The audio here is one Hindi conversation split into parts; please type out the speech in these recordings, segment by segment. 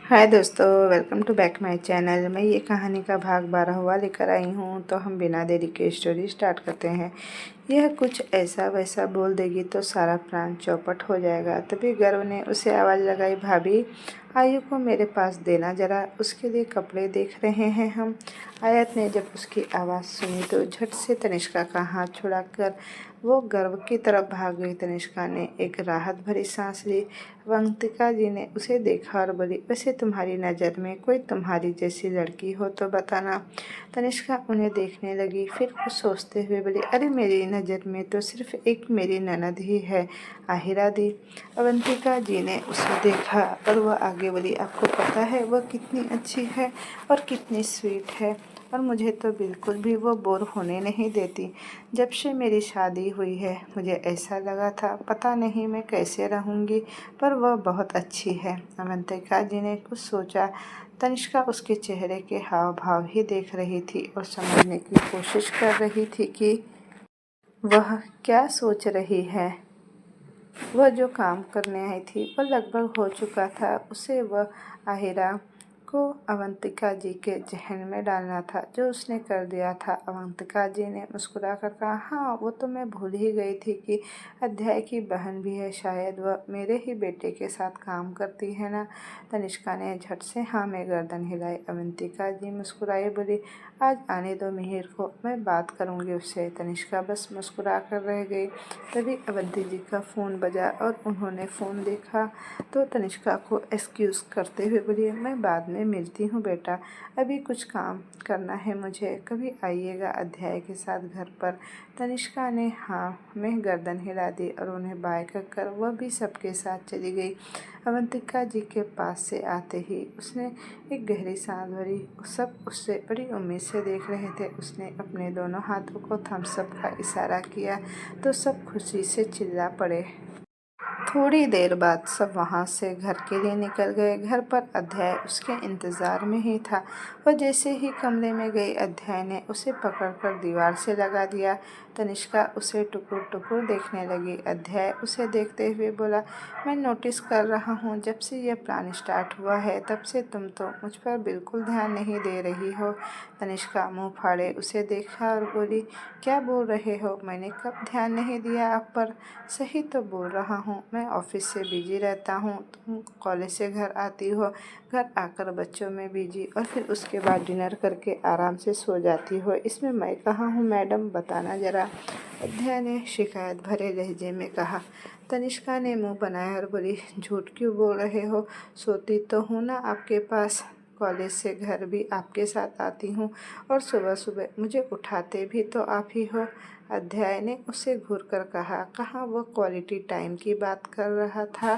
हाय दोस्तों, welcome to back my channel. मैं ये कहानी का भाग 12वां लेकर आई हूँ। तो हम बिना देरी के स्टोरी स्टार्ट करते हैं। यह कुछ ऐसा वैसा बोल देगी तो सारा प्लान चौपट हो जाएगा। तभी गर्व ने उसे आवाज़ लगाई, भाभी आयु को मेरे पास देना जरा, उसके लिए कपड़े देख रहे हैं हम। आयत ने जब उसकी आवाज़ सुनी तो झट से तनिष्का का हाथ छुड़ाकर वो गर्व की तरफ भाग गई। तनिष्का ने एक राहत भरी सांस ली। अवंतिका जी ने उसे देखा और बोली, वैसे तुम्हारी नज़र में कोई तुम्हारी जैसी लड़की हो तो बताना। तनिष्का उन्हें देखने लगी, फिर कुछ सोचते हुए बोली, अरे मेरी नज़र में तो सिर्फ एक मेरी ननद ही है, आहिरा दी। अवंतिका जी ने उसे देखा और वह आगे बोली, आपको पता है वह कितनी अच्छी है और कितनी स्वीट है, और मुझे तो बिल्कुल भी वो बोर होने नहीं देती। जब से मेरी शादी हुई है मुझे ऐसा लगा था पता नहीं मैं कैसे रहूँगी, पर वह बहुत अच्छी है। अवंतिका जी ने कुछ सोचा। तनिष्का उसके चेहरे के हाव भाव ही देख रही थी और समझने की कोशिश कर रही थी कि वह क्या सोच रही है। वह जो काम करने आई थी वह लगभग हो चुका था। उसे वह आहिरा को अवंतिका जी के जहन में डालना था जो उसने कर दिया था। अवंतिका जी ने मुस्कुराकर कहा, हाँ वो तो मैं भूल ही गई थी कि अध्याय की बहन भी है, शायद वह मेरे ही बेटे के साथ काम करती है ना। तनिष्का ने झट से हाँ में गर्दन हिलाई। अवंतिका जी मुस्कुराई, बोली, आज आने दो मिहिर को, मैं बात करूँगी उससे। तनिष्का बस मुस्कुरा कर रह गई। तभी अवंती जी का फ़ोन बजा और उन्होंने फ़ोन देखा तो तनिष्का को एक्सक्यूज़ करते हुए बोली, मैं बाद में मिलती हूँ बेटा, अभी कुछ काम करना है मुझे, कभी आइएगा अध्याय के साथ घर पर। तनिष्का ने हाँ में गर्दन हिला दी और उन्हें बाय कर वह भी सबके साथ चली गई। अवंतिका जी के पास से आते ही उसने एक गहरी सांस भरी। सब उससे बड़ी उम्मीद से देख रहे थे। उसने अपने दोनों हाथों को थम्स अप का इशारा किया तो सब खुशी से चिल्ला पड़े। थोड़ी देर बाद सब वहाँ से घर के लिए निकल गए। घर पर अध्याय उसके इंतज़ार में ही था। वह जैसे ही कमरे में गई अध्याय ने उसे पकड़कर दीवार से लगा दिया। तनिष्का उसे टुकुर टुकुर देखने लगी। अध्याय उसे देखते हुए बोला, मैं नोटिस कर रहा हूँ जब से यह प्लान स्टार्ट हुआ है तब से तुम तो मुझ पर बिल्कुल ध्यान नहीं दे रही हो। तनिष्का मुँह फाड़े उसे देखा और बोली, क्या बोल रहे हो, मैंने कब ध्यान नहीं दिया आप पर। सही तो बोल रहा हूँ, मैं ऑफिस से बिजी रहता हूँ, तुम कॉलेज से घर आती हो, घर आकर बच्चों में बिजी, और फिर उसके बाद डिनर करके आराम से सो जाती हो। इसमें मैं कहाँ हूँ मैडम, बताना ज़रा। अध्याय ने शिकायत भरे लहजे में कहा। तनिष्का ने मुंह बनाया और बोली, झूठ क्यों बोल रहे हो, सोती तो हूँ ना आपके पास, कॉलेज से घर भी आपके साथ आती हूँ और सुबह सुबह मुझे उठाते भी तो आप ही हो। अध्याय ने उसे घूर कर कहा, कहाँ वह क्वालिटी टाइम की बात कर रहा था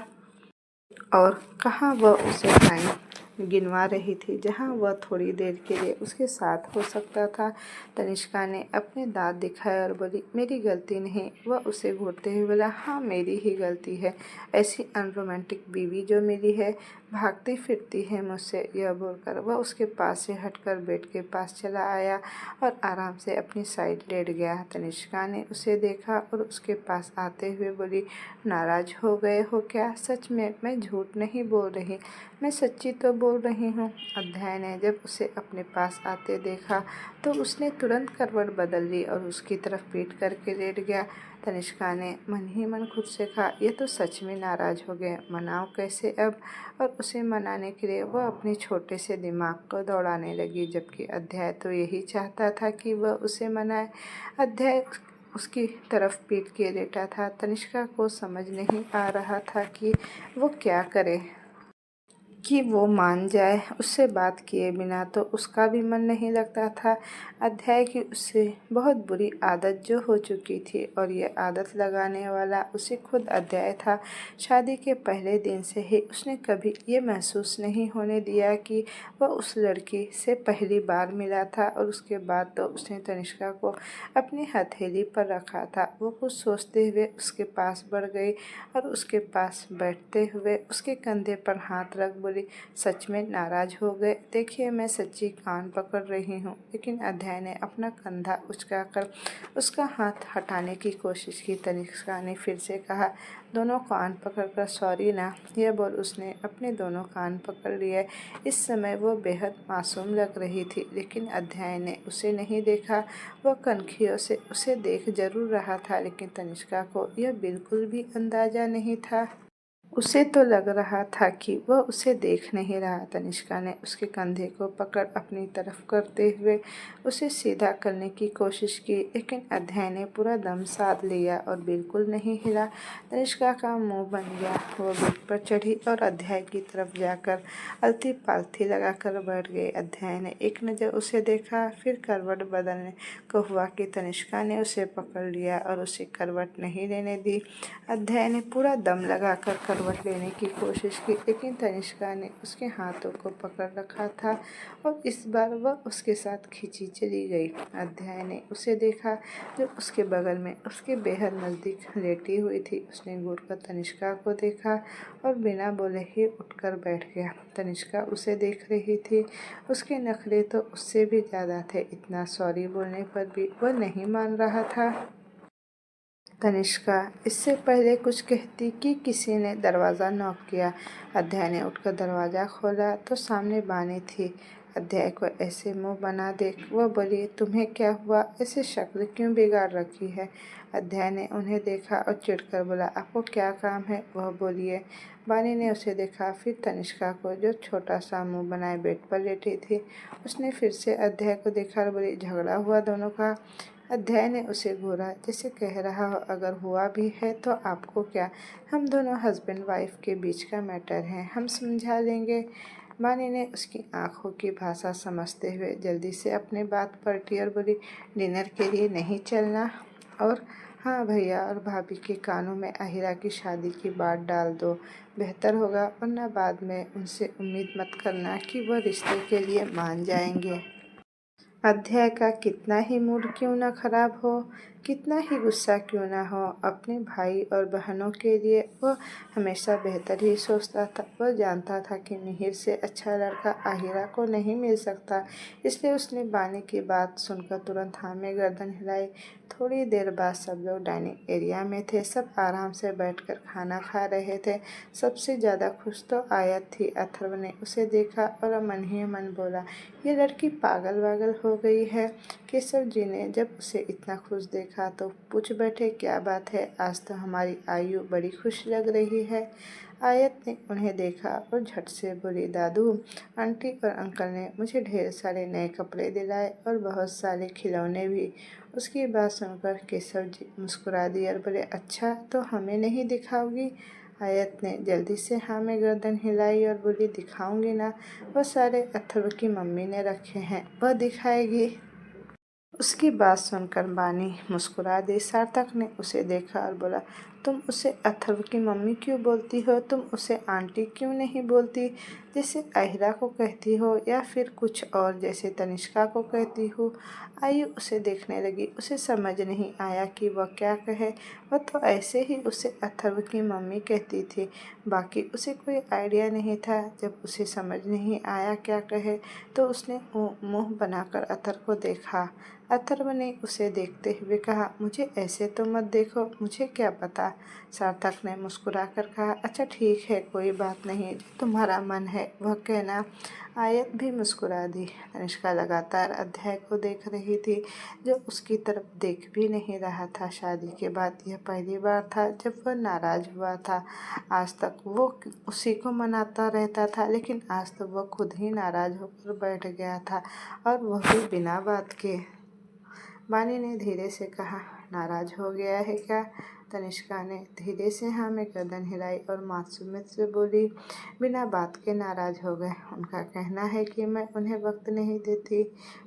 और कहाँ वह उसे टाइम गिनवा रही थी जहाँ वह थोड़ी देर के लिए उसके साथ हो सकता था। तनिष्का ने अपने दांत दिखाए और बोली, मेरी गलती नहीं। वह उसे घूरते हुए बोला, हाँ मेरी ही गलती है, ऐसी अनरोमांटिक बीवी जो मिली है, भागती फिरती है मुझसे। यह बोलकर वह उसके पास से हटकर बेड के पास चला आया और आराम से अपनी साइड लेट गया। तनिष्का ने उसे देखा और उसके पास आते हुए बोली, नाराज़ हो गए हो क्या? सच में मैं झूठ नहीं बोल रही, मैं सच्ची तो बोल रही हूँ। अध्याय ने जब उसे अपने पास आते देखा तो उसने तुरंत करवट बदल ली और उसकी तरफ पीठ करके लेट गया। तनिष्का ने मन ही मन खुद से कहा, यह तो सच में नाराज़ हो गए, मनाओ कैसे अब। और उसे मनाने के लिए वह अपने छोटे से दिमाग को दौड़ाने लगी, जबकि अध्याय तो यही चाहता था कि वह उसे मनाए। अध्याय उसकी तरफ पीट के लेटा था। तनिष्का को समझ नहीं आ रहा था कि वो क्या करे, कि वो मान जाए। उससे बात किए बिना तो उसका भी मन नहीं लगता था। अध्याय की उससे बहुत बुरी आदत जो हो चुकी थी, और ये आदत लगाने वाला उसे खुद अध्याय था। शादी के पहले दिन से ही उसने कभी ये महसूस नहीं होने दिया कि वह उस लड़की से पहली बार मिला था, और उसके बाद तो उसने तनिष्का को अपनी हथेली पर रखा था। वो कुछ सोचते हुए उसके पास बढ़ गई और उसके पास बैठते हुए उसके कंधे पर हाथ रख बोली, बोली, सच में नाराज हो गए? देखिए मैं सच्ची कान पकड़ रही हूँ। लेकिन अध्याय ने अपना कंधा उचकाकर उसका हाथ हटाने की कोशिश की। तनिष्का ने फिर से कहा, दोनों कान पकड़कर सॉरी ना। यह बोल उसने अपने दोनों कान पकड़ लिए। इस समय वो बेहद मासूम लग रही थी, लेकिन अध्याय ने उसे नहीं देखा। वह कनखियों से उसे देख जरूर रहा था, लेकिन तनिष्का को यह बिल्कुल भी अंदाजा नहीं था। उसे तो लग रहा था कि वह उसे देख नहीं रहा। तनिष्का ने उसके कंधे को पकड़ अपनी तरफ करते हुए उसे सीधा करने की कोशिश की, लेकिन अध्याय ने पूरा दम साध लिया और बिल्कुल नहीं हिला। तनिष्का का मुंह बन गया। वो बेड पर चढ़ी और अध्याय की तरफ जाकर अलती पालथी लगाकर बैठ गई। अध्याय ने एक नज़र उसे देखा, फिर करवट बदलने को हुआ कि तनिष्का ने उसे पकड़ लिया और उसे करवट नहीं लेने दी। अध्याय ने पूरा दम लगाकर करवट लेने की कोशिश की, लेकिन तनिष्का ने उसके हाथों को पकड़ रखा था और इस बार वह उसके साथ खींची चली गई। अध्याय ने उसे देखा जो उसके बगल में उसके बेहद नज़दीक लेटी हुई थी। उसने घूरकर तनिष्का को देखा और बिना बोले ही उठकर बैठ गया। तनिष्का उसे देख रही थी। उसके नखरे तो उससे भी ज़्यादा थे। इतना सॉरी बोलने पर भी वह नहीं मान रहा था। तनिष्का इससे पहले कुछ कहती कि किसी ने दरवाज़ा नॉक किया। अध्याय ने उठकर दरवाज़ा खोला तो सामने बानी थी। अध्याय को ऐसे मुंह बना देख वह बोली, तुम्हें क्या हुआ? ऐसे शक्ल क्यों बिगाड़ रखी है? अध्याय ने उन्हें देखा और चिढ़कर बोला, आपको क्या काम है? वह बोलिए। बानी ने उसे देखा, फिर तनिष्का को जो छोटा सा मुंह बनाए बेड पर लेटी थी। उसने फिर से अध्याय को देखा और बोली, झगड़ा हुआ दोनों का? अध्याय ने उसे घूरा जैसे कह रहा हो, अगर हुआ भी है तो आपको क्या? हम दोनों हस्बैंड वाइफ के बीच का मैटर है, हम समझा लेंगे। बानी ने उसकी आंखों की भाषा समझते हुए जल्दी से अपने बात पलटी और बोली, डिनर के लिए नहीं चलना? और हाँ, भैया और भाभी के कानों में आहिरा की शादी की बात डाल दो, बेहतर होगा, वरना बाद में उनसे उम्मीद मत करना कि वह रिश्ते के लिए मान जाएंगे। अध्याय का कितना ही मूड क्यों ना खराब हो, कितना ही गुस्सा क्यों ना हो, अपने भाई और बहनों के लिए वह हमेशा बेहतर ही सोचता था। वह जानता था कि मिहिर से अच्छा लड़का आहिरा को नहीं मिल सकता, इसलिए उसने बानी की बात सुनकर तुरंत हाँ में गर्दन हिलाई। थोड़ी देर बाद सब लोग डाइनिंग एरिया में थे। सब आराम से बैठकर खाना खा रहे थे। सबसे ज़्यादा खुश तो आयत थी। अथर्व ने उसे देखा और मन ही मन बोला, ये लड़की पागल वागल हो गई है। केशव जी ने जब उसे इतना खुश देखा तो पूछ बैठे, क्या बात है? आज तो हमारी आयु बड़ी खुश लग रही है। आयत ने उन्हें देखा और झट से बोली, दादू, आंटी और अंकल ने मुझे ढेर सारे नए कपड़े दिलाए और बहुत सारे खिलौने भी। उसकी बात सुनकर केशव जी मुस्कुरा दिए और बोले, अच्छा तो हमें नहीं दिखाओगी? आयत ने जल्दी से हाँ में गर्दन हिलाई और बोली, दिखाऊंगी ना, वह सारे अथर्व की मम्मी ने रखे हैं, वह दिखाएगी। उसकी बात सुनकर बानी मुस्कुरा दी। सार्थक ने उसे देखा और बोला, तुम उसे अथर्व की मम्मी क्यों बोलती हो? तुम उसे आंटी क्यों नहीं बोलती, जैसे आहिरा को कहती हो, या फिर कुछ और जैसे तनिष्का को कहती हो? आयु उसे देखने लगी। उसे समझ नहीं आया कि वह क्या कहे। वह तो ऐसे ही उसे अथर्व की मम्मी कहती थी, बाकी उसे कोई आइडिया नहीं था। जब उसे समझ नहीं आया क्या कहे तो उसने मुंह बनाकर अथर्व को देखा। अथर्व ने उसे देखते हुए कहा, मुझे ऐसे तो मत देखो, मुझे क्या पता। सार्थक ने मुस्कुराकर कहा, अच्छा ठीक है, कोई बात नहीं, जो तुम्हारा मन है वह कहना। आयत भी मुस्कुरा दी। तनिष्का लगातार अध्याय को देख रही थी, जो उसकी तरफ देख भी नहीं रहा था। शादी के बाद यह पहली बार था जब वह नाराज हुआ था। आज तक वो उसी को मनाता रहता था, लेकिन आज तो वह खुद ही नाराज होकर बैठ गया था, और वह भी बिना बात के। बानी ने धीरे से कहा, नाराज हो गया है क्या? तनिष्का ने धीरे से हाँ में गर्दन हिलाई और मासूमियत से बोली, बिना बात के नाराज हो गए। उनका कहना है कि मैं उन्हें वक्त नहीं देती।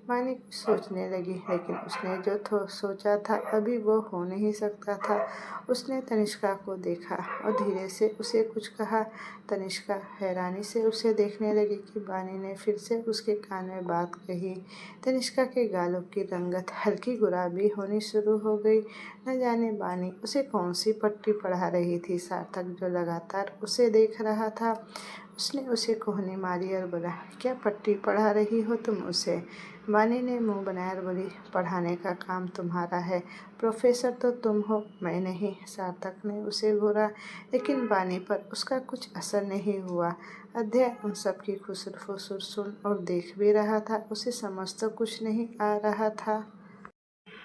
बानी कुछ सोचने लगी, लेकिन उसने जो सोचा था अभी वो हो नहीं सकता था। उसने तनिष्का को देखा और धीरे से उसे कुछ कहा। तनिष्का हैरानी से उसे देखने लगी कि बानी ने फिर से उसके कान में बात कही। तनिष्का के गालों की रंगत हल्की गुलाबी होनी शुरू हो गई। न जाने बानी उसे कौन सी पट्टी पढ़ा रही थी। सार्थक जो लगातार उसे देख रहा था, उसने उसे कोहनी मारी और बोला, क्या पट्टी पढ़ा रही हो तुम उसे? वानी ने मुंह बनाया और बोली, पढ़ाने का काम तुम्हारा है, प्रोफेसर तो तुम हो, मैं नहीं। सार्थक ने उसे घूरा, लेकिन वानी पर उसका कुछ असर नहीं हुआ। अध्यय उन सब की खुसर-फुसर सुन और देख भी रहा था। उसे समझ तो कुछ नहीं आ रहा था,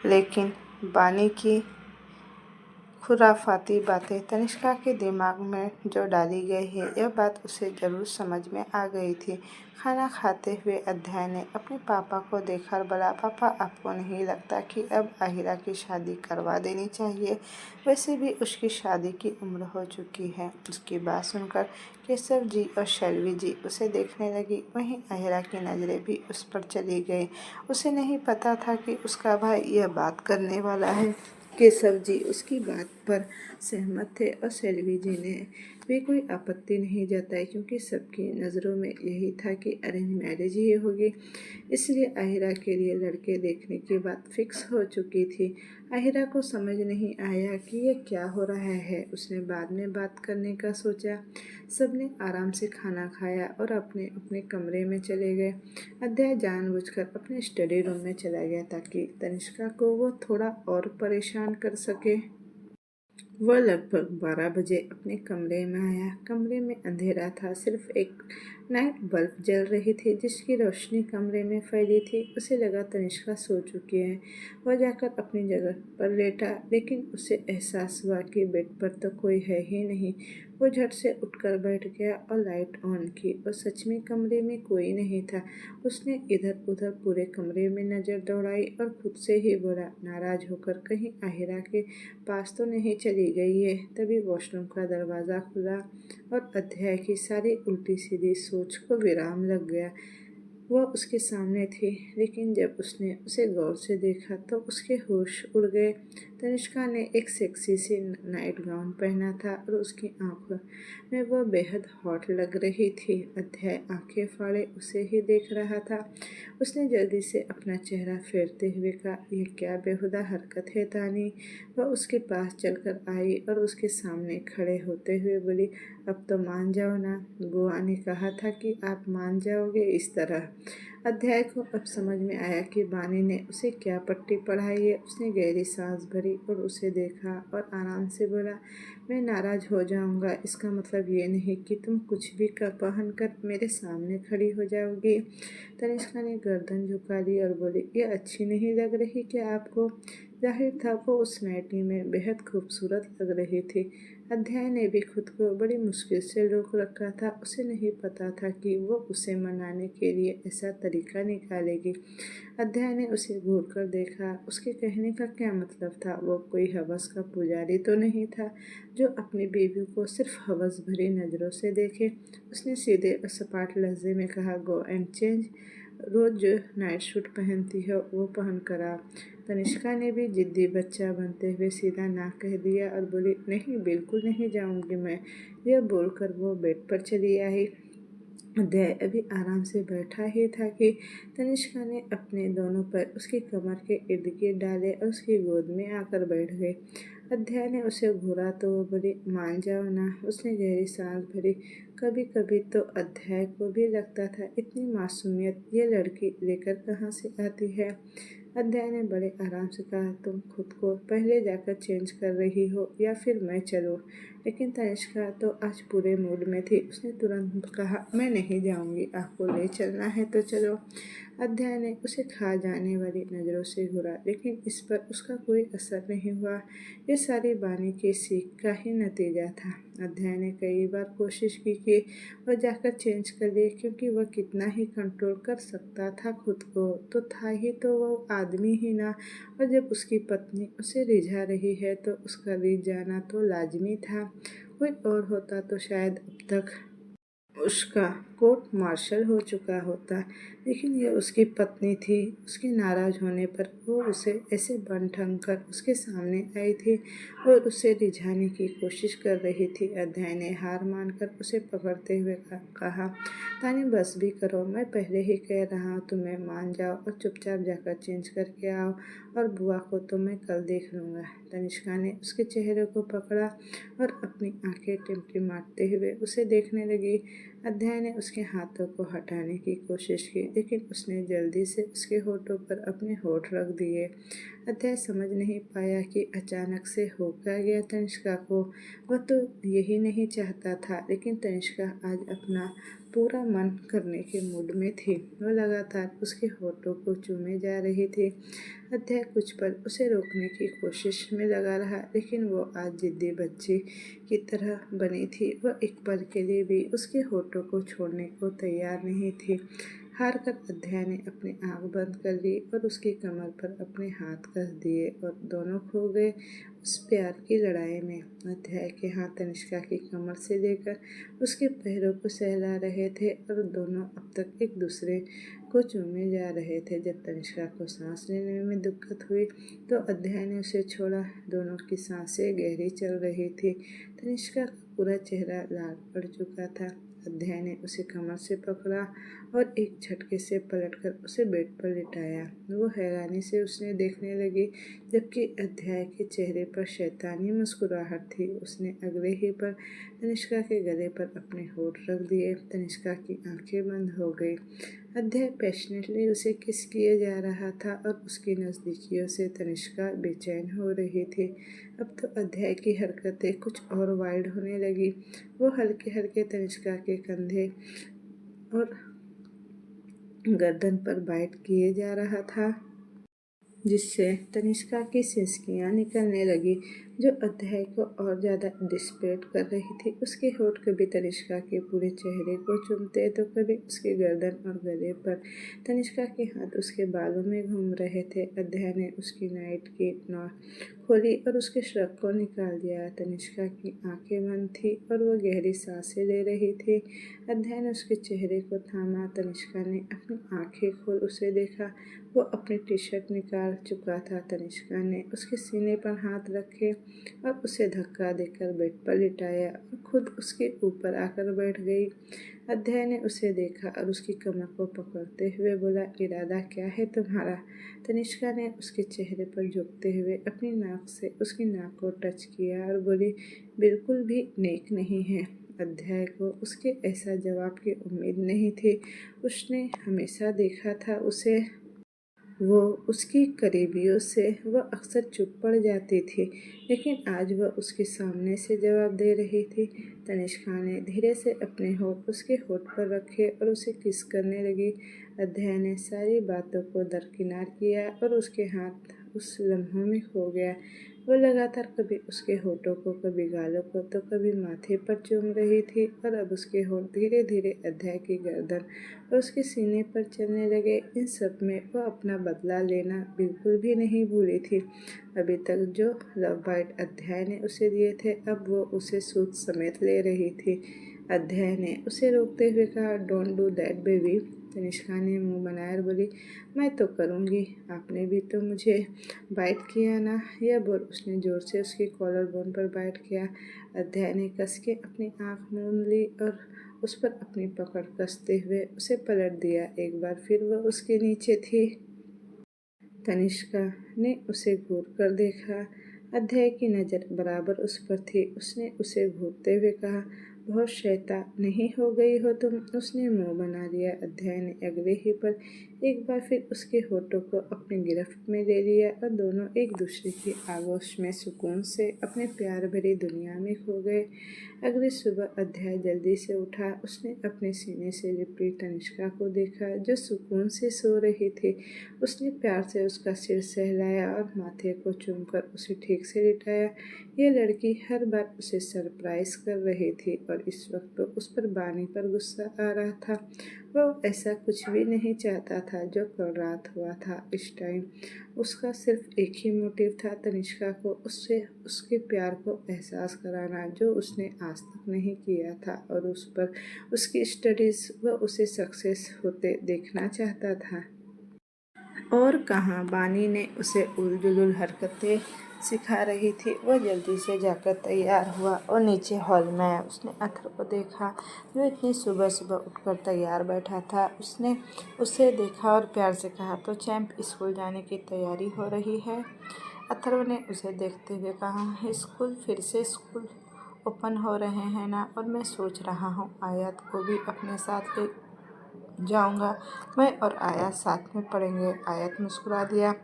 लेकिन वानी की खुराफाती बातें तनिष्का के दिमाग में जो डाली गई है, यह बात उसे जरूर समझ में आ गई थी। खाना खाते हुए अध्याय ने अपने पापा को देखा और बोला, पापा, आपको नहीं लगता कि अब आहिरा की शादी करवा देनी चाहिए? वैसे भी उसकी शादी की उम्र हो चुकी है। उसकी बात सुनकर केशव जी और शैलवी जी उसे देखने लगी। वहीं आहिरा की नज़रें भी उस पर चली गई। उसे नहीं पता था कि उसका भाई यह बात करने वाला है। केशव जी उसकी बात पर सहमत थे और शैलवी जी ने भी कोई आपत्ति नहीं जताई, क्योंकि सबकी नज़रों में यही था कि अरेंज मैरिज ही होगी। इसलिए आहिरा के लिए लड़के देखने की बात फिक्स हो चुकी थी। आहिरा को समझ नहीं आया कि यह क्या हो रहा है। उसने बाद में बात करने का सोचा। सबने आराम से खाना खाया और अपने अपने कमरे में चले गए। अध्याय जानबूझकर अपने स्टडी रूम में चला गया ताकि तनिष्का को वो थोड़ा और परेशान कर सके। वह लगभग 12 बजे अपने कमरे में आया। कमरे में अंधेरा था, सिर्फ एक नाइट बल्ब जल रही थी जिसकी रोशनी कमरे में फैली थी। उसे लगा तनिष्का सो चुकी है। वह जाकर अपनी जगह पर लेटा, लेकिन उसे एहसास हुआ कि बेड पर तो कोई है ही नहीं। वो झट से उठकर बैठ गया और लाइट ऑन की, और सच में कमरे में कोई नहीं था। उसने इधर उधर पूरे कमरे में नज़र दौड़ाई और खुद से ही बोला, नाराज होकर कहीं आहिरा के पास तो नहीं चली गई है। तभी वॉशरूम का दरवाज़ा खुला और अध्याय की सारी उल्टी सीधी सोच को विराम लग गया। वह उसके सामने थी, लेकिन जब उसने उसे गौर से देखा तो उसके होश उड़ गए। तनिष्का ने एक सेक्सी सी नाइट गाउन पहना था और उसकी आंखों में वह बेहद हॉट लग रही थी। अध्याय आंखें फाड़े उसे ही देख रहा था। उसने जल्दी से अपना चेहरा फेरते हुए कहा, यह क्या बेहुदा हरकत है तानी? वह उसके पास चलकर आई और उसके सामने खड़े होते हुए बोली, अब तो मान जाओ ना, बुआ ने कहा था कि आप मान जाओगे इस तरह। अध्याय को अब समझ में आया कि वानी ने उसे क्या पट्टी पढ़ाई है। उसने गहरी सांस भरी और उसे देखा और आराम से बोला, मैं नाराज़ हो जाऊंगा, इसका मतलब ये नहीं कि तुम कुछ भी पहन कर मेरे सामने खड़ी हो जाओगी। तनिष्का ने गर्दन झुका ली और बोली, ये अच्छी नहीं लग रही क्या आपको? जाहिर था वो उस नाइटी में बेहद खूबसूरत लग रही थी। अध्याय ने भी खुद को बड़ी मुश्किल से रोक रखा था। उसे नहीं पता था कि वो उसे मनाने के लिए ऐसा तरीका निकालेगी। अध्याय ने उसे घूर कर देखा। उसके कहने का क्या मतलब था? वो कोई हवस का पुजारी तो नहीं था जो अपनी बीवी को सिर्फ हवस भरी नज़रों से देखे। उसने सीधे और सपाट लहजे में कहा, गो एंड चेंज, रोज़ जो नाइट सूट पहनती हो वो पहन कर आ। तनिष्का ने भी जिद्दी बच्चा बनते हुए सीधा ना कह दिया और बोली, नहीं, बिल्कुल नहीं जाऊंगी मैं। यह बोलकर वो बेड पर चली आई। अध्याय अभी आराम से बैठा ही था कि तनिष्का ने अपने दोनों पैर उसकी कमर के इर्द गिर्द डाले और उसकी गोद में आकर बैठ गई। अध्याय ने उसे घूरा तो वो बोली, मान जाओ ना। उसने गहरी सांस भरी। कभी कभी तो अध्याय को भी लगता था, इतनी मासूमियत ये लड़की लेकर कहाँ से आती है। अध्याय ने बड़े आराम से कहा, तुम खुद को पहले जाकर चेंज कर रही हो या फिर मैं चलूं? लेकिन तनिष्का तो आज पूरे मूड में थी। उसने तुरंत कहा, मैं नहीं जाऊंगी, आपको ले चलना है तो चलो। अध्याय ने उसे खा जाने वाली नज़रों से घूरा, लेकिन इस पर उसका कोई असर नहीं हुआ। ये सारी वानी की सीख का ही नतीजा था। अध्याय ने कई बार कोशिश की कि वह जाकर चेंज कर ले, क्योंकि वह कितना ही कंट्रोल कर सकता था खुद को, तो था ही तो वह आदमी ही ना। और जब उसकी पत्नी उसे रिझा रही है तो उसका रिझ जाना तो लाजमी था। कोई और होता तो शायद अब तक उसका कोर्ट मार्शल हो चुका होता, लेकिन यह उसकी पत्नी थी। उसके नाराज़ होने पर वो उसे ऐसे बन ठन कर उसके सामने आई थी और उसे रिझाने की कोशिश कर रही थी। अध्याय ने हार मानकर उसे पकड़ते हुए कहा, तानी, बस भी करो, मैं पहले ही कह रहा हूँ तुम्हें, मान जाओ और चुपचाप जाकर चेंज करके आओ, और बुआ को तो मैं कल देख लूँगा। तनिष्का ने उसके चेहरे को पकड़ा और अपनी आंखें टिमटिमाते हुए उसे देखने लगी। अध्याय ने उसके हाथों को हटाने की कोशिश की, लेकिन उसने जल्दी से उसके होठों पर अपने होठ रख दिए। अध्याय समझ नहीं पाया कि अचानक से हो क्या गया तनिष्का को। वह तो यही नहीं चाहता था, लेकिन तनिष्का आज अपना पूरा मन करने के मूड में थी। वह लगातार उसके होठों को चूमे जा रही थी। अध्याय कुछ पल उसे रोकने की कोशिश में लगा रहा, लेकिन वो आज जिद्दी बच्ची की तरह बनी थी। वह एक पल के लिए भी उसके होठों को छोड़ने को तैयार नहीं थी। हार कर अध्याय ने अपनी आंख बंद कर ली और उसकी कमर पर अपने हाथ कस दिए और दोनों खो गए उस प्यार की लड़ाई में। अध्याय के हाथ तनिष्का की कमर से लेकर उसके पैरों को सहला रहे थे और दोनों अब तक एक दूसरे को चूमे जा रहे थे। जब तनिष्का को सांस लेने में दिक्कत हुई तो अध्याय ने उसे छोड़ा। दोनों की सांसें गहरी चल रही थी। तनिष्का का पूरा चेहरा लाल पड़ चुका था। अध्याय ने उसे कमर से पकड़ा और एक झटके से पलटकर उसे बेड पर लिटाया। वो हैरानी से उसने देखने लगी, जबकि अध्याय के चेहरे पर शैतानी मुस्कुराहट थी। उसने अगले ही पल तनिष्का के गले पर अपने होठ रख दिए। तनिष्का की आंखें बंद हो गई। अध्याय पैशनेटली उसे किस किए जा रहा था और उसकी नज़दीकियों से तनिष्का बेचैन हो रही थी। अब तो अध्याय की हरकतें कुछ और वाइल्ड होने लगी। वो हल्के हल्के तनिष्का के कंधे और गर्दन पर बाइट किए जा रहा था, जिससे तनिष्का की सिसकियाँ निकलने लगी, जो अध्याय को और ज़्यादा डिस्परेट कर रही थी। उसके होठ कभी तनिष्का के पूरे चेहरे को चूमते तो कभी उसके गर्दन और गले पर। तनिष्का के हाथ उसके बालों में घूम रहे थे। अध्याय ने उसकी नाइट की नॉट खोली और उसके श्रग को निकाल दिया। तनिष्का की आंखें बंद थी और वह गहरी सांसें ले रही थी। अध्याय ने उसके चेहरे को थामा। तनिष्का ने अपनी आंखें खोल उसे देखा। वो अपनी टी शर्ट निकाल चुका था। तनिष्का ने उसके सीने पर हाथ रखे और उसे धक्का देकर बेड पर लिटाया और खुद उसके ऊपर आकर बैठ गई। अध्याय ने उसे देखा और उसकी कमर को पकड़ते हुए बोला, इरादा क्या है तुम्हारा? तनिष्का ने उसके चेहरे पर झुकते हुए अपनी नाक से उसकी नाक को टच किया और बोली, बिल्कुल भी नेक नहीं है। अध्याय को उसके ऐसा जवाब की उम्मीद नहीं थी। उसने हमेशा देखा था उसे। वो उसकी करीबियों से वह अक्सर चुप पड़ जाती थी, लेकिन आज वह उसके सामने से जवाब दे रही थी। तनिष्का ने धीरे से अपने होठ उसके होठ पर रखे और उसे किस करने लगी। अध्याय ने सारी बातों को दरकिनार किया और उसके हाथ उस लम्हों में खो गया। वो लगातार कभी उसके होठों को, कभी गालों को, तो कभी माथे पर चूम रही थी और अब उसके होठ धीरे धीरे अध्याय की गर्दन और उसके सीने पर चलने लगे। इन सब में वह अपना बदला लेना बिल्कुल भी नहीं भूली थी। अभी तक जो लव बाइट अध्याय ने उसे दिए थे, अब वो उसे सूद समेत ले रही थी। अध्याय ने उसे रोकते हुए कहा, don't do that baby. Tanishka ने मुंह बनाया और बोली, मैं तो करूँगी, आपने भी तो मुझे बाइट किया ना। यह बोल उसने जोर से उसकी कॉलर बोन पर बाइट किया। अध्याय ने कस के अपनी आँख मूंद ली और उस पर अपनी पकड़ कसते हुए उसे पलट दिया। एक बार फिर वह उसके नीचे थी। तनिष्का ने उसे घूर कर देखा। अध्याय की नज़र बराबर उस पर थी। उसने उसे घूरते हुए कहा, बहुत शैतान नहीं हो गई हो तुम। उसने मुंह बना लिया। अध्याय ने अगले ही पल एक बार फिर उसके होठों को अपनी गिरफ्त में ले लिया और दोनों एक दूसरे की आगोश में सुकून से अपने प्यार भरी दुनिया में खो गए। अगली सुबह अध्याय जल्दी से उठा। उसने अपने सीने से लिपटी तनिष्का को देखा, जो सुकून से सो रही थी। उसने प्यार से उसका सिर सहलाया और माथे को चूमकर उसे ठीक से लिटाया। यह लड़की हर बार उसे सरप्राइज कर रही थी और इस वक्त तो उस पर बानी पर गुस्सा आ रहा था। वह ऐसा कुछ भी नहीं चाहता था जो कल रात हुआ था। इस टाइम उसका सिर्फ एक ही मोटिव था, तनिष्का को उससे उसके प्यार को एहसास कराना, जो उसने आज तक नहीं किया था, और उस पर उसकी स्टडीज़ वह उसे सक्सेस होते देखना चाहता था। और कहाँ बानी ने उसे उलझुल हरकतें सिखा रही थी। वह जल्दी से जाकर तैयार हुआ और नीचे हॉल में आया। उसने अथर को देखा, जो इतनी सुबह सुबह उठकर तैयार बैठा था। उसने उसे देखा और प्यार से कहा, तो चैंप स्कूल जाने की तैयारी हो रही है? अथर्व ने उसे देखते हुए कहा, स्कूल? फिर से स्कूल? ओपन हो रहे हैं ना, और मैं सोच रहा हूँ आयत को भी अपने साथ ले जाऊंगा। मैं और आयत साथ में पढ़ेंगे। आयत मुस्कुरा दिया।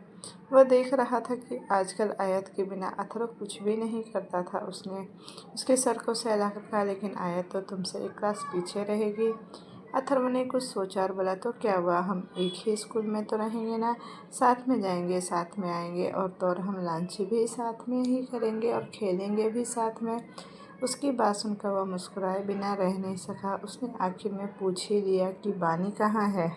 वह देख रहा था कि आजकल आयत के बिना अथर्व कुछ भी नहीं करता था। उसने उसके सर को सहला कर कहा, लेकिन आयत तो तुमसे एक क्लास पीछे रहेगी। अथर्व ने कुछ सोचा और बोला, तो क्या हुआ, हम एक ही स्कूल में तो रहेंगे ना, साथ में जाएंगे, साथ में आएंगे, और तो और हम लंच भी साथ में ही करेंगे और खेलेंगे भी साथ में। उसकी बात सुनकर वह मुस्कुराए बिना रह नहीं सका। उसने आखिर में पूछ ही लिया कि बानी कहाँ है।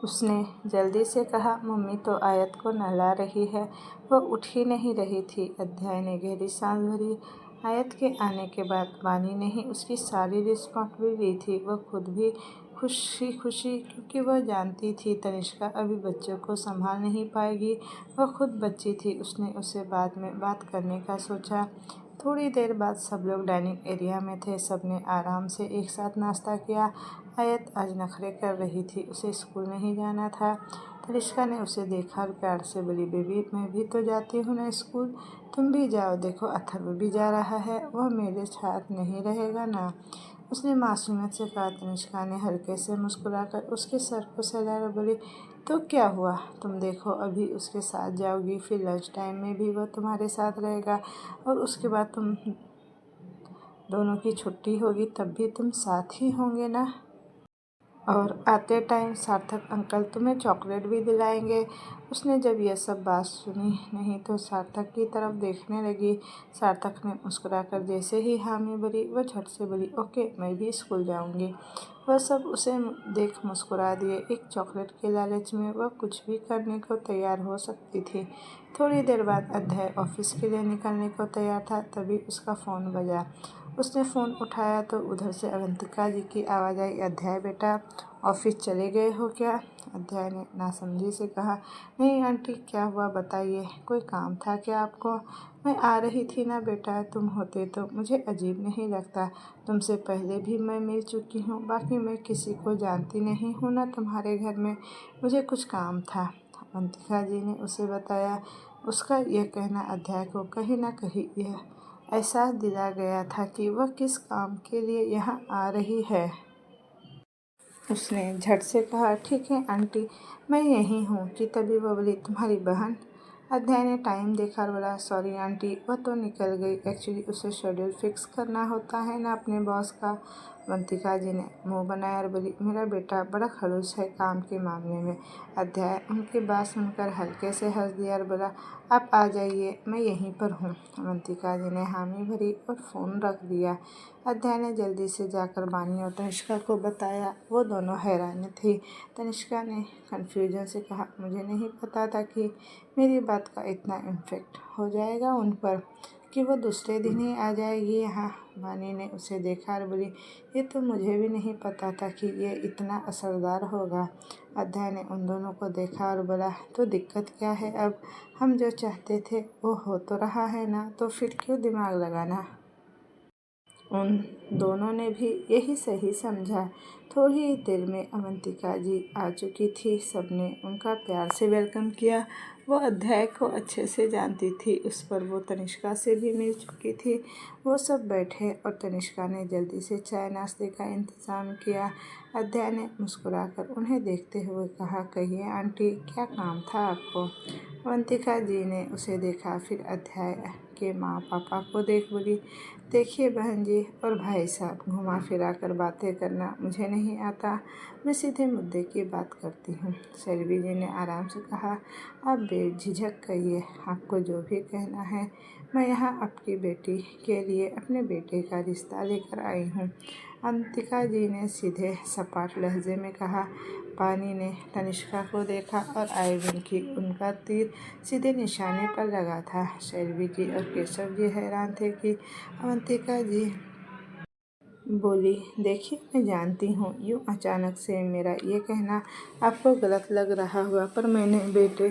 उसने जल्दी से कहा, मम्मी तो आयत को नहला रही है, वह उठ ही नहीं रही थी। अध्याय ने गहरी सांस भरी। आयत के आने के बाद बानी ने ही उसकी सारी रिस्पॉन्सिबिलिटी ली थी। वह खुद भी खुशी खुशी, क्योंकि वह जानती थी तनिष्का अभी बच्चों को संभाल नहीं पाएगी। वह खुद बच्ची थी। उसने उसे बाद में बात करने का सोचा। थोड़ी देर बाद सब लोग डाइनिंग एरिया में थे। सबने आराम से एक साथ नाश्ता किया। आयत आज नखरे कर रही थी। उसे स्कूल नहीं जाना था। तनिष्का ने उसे देखा और प्यार से बोली, बेबी मैं भी तो जाती हूँ ना स्कूल, तुम भी जाओ। देखो अथर्व भी जा रहा है, वह मेरे साथ नहीं रहेगा ना। उसने मासूमियत से कहा। तनिष्का ने हल्के से मुस्कुराकर उसके सर को सहलाकर बोली, तो क्या हुआ, तुम देखो अभी उसके साथ जाओगी, फिर लंच टाइम में भी वह तुम्हारे साथ रहेगा, और उसके बाद तुम दोनों की छुट्टी होगी तब भी तुम साथ ही होंगे ना। और आते टाइम सार्थक अंकल तुम्हें चॉकलेट भी दिलाएंगे। उसने जब यह सब बात सुनी नहीं तो सार्थक की तरफ देखने लगी। सार्थक ने मुस्कुराकर जैसे ही हामी भरी, वह झट से बोली, ओके मैं भी स्कूल जाऊंगी। वह सब उसे देख मुस्कुरा दिए। एक चॉकलेट के लालच में वह कुछ भी करने को तैयार हो सकती थी। थोड़ी देर बाद अध्याय ऑफिस के लिए निकलने को तैयार था, तभी उसका फ़ोन बजा। उसने फ़ोन उठाया तो उधर से अवंतिका जी की आवाज़ आई, अध्याय बेटा ऑफिस चले गए हो क्या। अध्याय ने नासमझी से कहा, नहीं आंटी, क्या हुआ बताइए, कोई काम था क्या आपको। मैं आ रही थी ना बेटा, तुम होते तो मुझे अजीब नहीं लगता। तुमसे पहले भी मैं मिल चुकी हूँ, बाकी मैं किसी को जानती नहीं हूँ ना तुम्हारे घर में। मुझे कुछ काम था, अवंतिका जी ने उसे बताया। उसका यह कहना अध्याय को कहीं ना कहीं यह एहसास दिला गया था कि वह किस काम के लिए यहाँ आ रही है। उसने झट से कहा, ठीक है आंटी, मैं यहीं हूँ। कि तभी वह बोली, तुम्हारी बहन। अध्याय ने टाइम देखा और बोला, सॉरी आंटी, वह तो निकल गई, एक्चुअली उसे शेड्यूल फिक्स करना होता है ना अपने बॉस का। अवंतिका जी ने मुंह बनाया और बोली, मेरा बेटा बड़ा खड़ूस है काम के मामले में। अध्याय उनकी बात सुनकर हल्के से हंस दिया और बोला, आप आ जाइए, मैं यहीं पर हूँ। अवंतिका जी ने हामी भरी और फ़ोन रख दिया। अध्याय ने जल्दी से जाकर बानी और तनिष्का को बताया। वो दोनों हैरान थी। तनिष्का ने कन्फ्यूजन से कहा, मुझे नहीं पता था कि मेरी बात का इतना इम्फेक्ट हो जाएगा उन पर, कि वो दूसरे दिन ही आ जाएगी यहाँ। बानी ने उसे देखा और बोली, ये तो मुझे भी नहीं पता था कि ये इतना असरदार होगा। अध्याय ने उन दोनों को देखा और बोला, तो दिक्कत क्या है अब, हम जो चाहते थे वो हो तो रहा है ना, तो फिर क्यों दिमाग लगाना। उन दोनों ने भी यही सही समझा। थोड़ी ही देर में अवंतिका जी आ चुकी थी। सबने उनका प्यार से वेलकम किया। वो अध्याय को अच्छे से जानती थी, उस पर वो तनिष्का से भी मिल चुकी थी। वो सब बैठे और तनिष्का ने जल्दी से चाय नाश्ते का इंतज़ाम किया। अध्याय ने मुस्कुराकर उन्हें देखते हुए कहा, कहिए आंटी, क्या काम था आपको। अवंतिका जी ने उसे देखा, फिर अध्याय के माँ पापा को देख बोली, देखिए बहन जी और भाई साहब, घुमा फिरा कर बातें करना मुझे नहीं आता, मैं सीधे मुद्दे की बात करती हूँ। शैलवी जी ने आराम से कहा, आप बेझिझक कहिए, आपको जो भी कहना है। मैं यहाँ आपकी बेटी के लिए अपने बेटे का रिश्ता लेकर आई हूँ। अवंतिका जी ने सीधे सपाट लहजे में कहा। पानी ने तनिष्का को देखा और आयरन की उनका तीर सीधे निशाने पर लगा था। शैलवी जी और केशव जी हैरान थे कि अवंतिका जी बोली, देखिए मैं जानती हूँ यूँ अचानक से मेरा ये कहना आपको गलत लग रहा हुआ, पर मैंने बेटे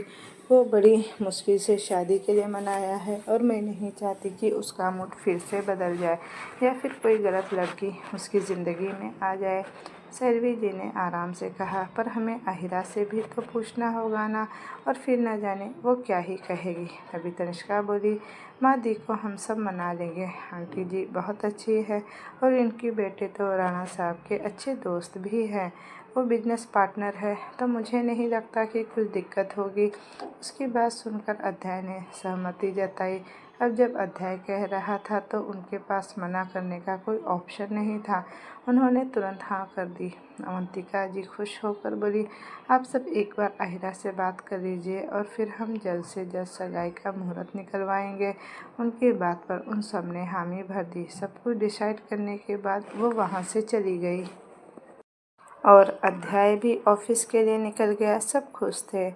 को बड़ी मुश्किल से शादी के लिए मनाया है, और मैं नहीं चाहती कि उसका मूड फिर से बदल जाए या फिर कोई गलत लड़की उसकी ज़िंदगी में आ जाए। सैलवी जी ने आराम से कहा, पर हमें आहिरा से भी तो पूछना होगा ना, और फिर न जाने वो क्या ही कहेगी। तभी तनिष्का बोली, माँ दी को हम सब मना लेंगे, आंटी जी बहुत अच्छी है और इनकी बेटे तो राणा साहब के अच्छे दोस्त भी हैं, वो बिजनेस पार्टनर है, तो मुझे नहीं लगता कि कुछ दिक्कत होगी। उसकी बात सुनकर अध्याय ने सहमति जताई। अब जब अध्याय कह रहा था तो उनके पास मना करने का कोई ऑप्शन नहीं था। उन्होंने तुरंत हाँ कर दी। अवंतिका जी खुश होकर बोली, आप सब एक बार आहिरा से बात कर लीजिए और फिर हम जल्द से जल्द सगाई का मुहूर्त निकलवाएंगे। उनकी बात पर उन सब ने हामी भर दी। सब कुछ डिसाइड करने के बाद वो वहाँ से चली गई और अध्याय भी ऑफिस के लिए निकल गया। सब खुश थे।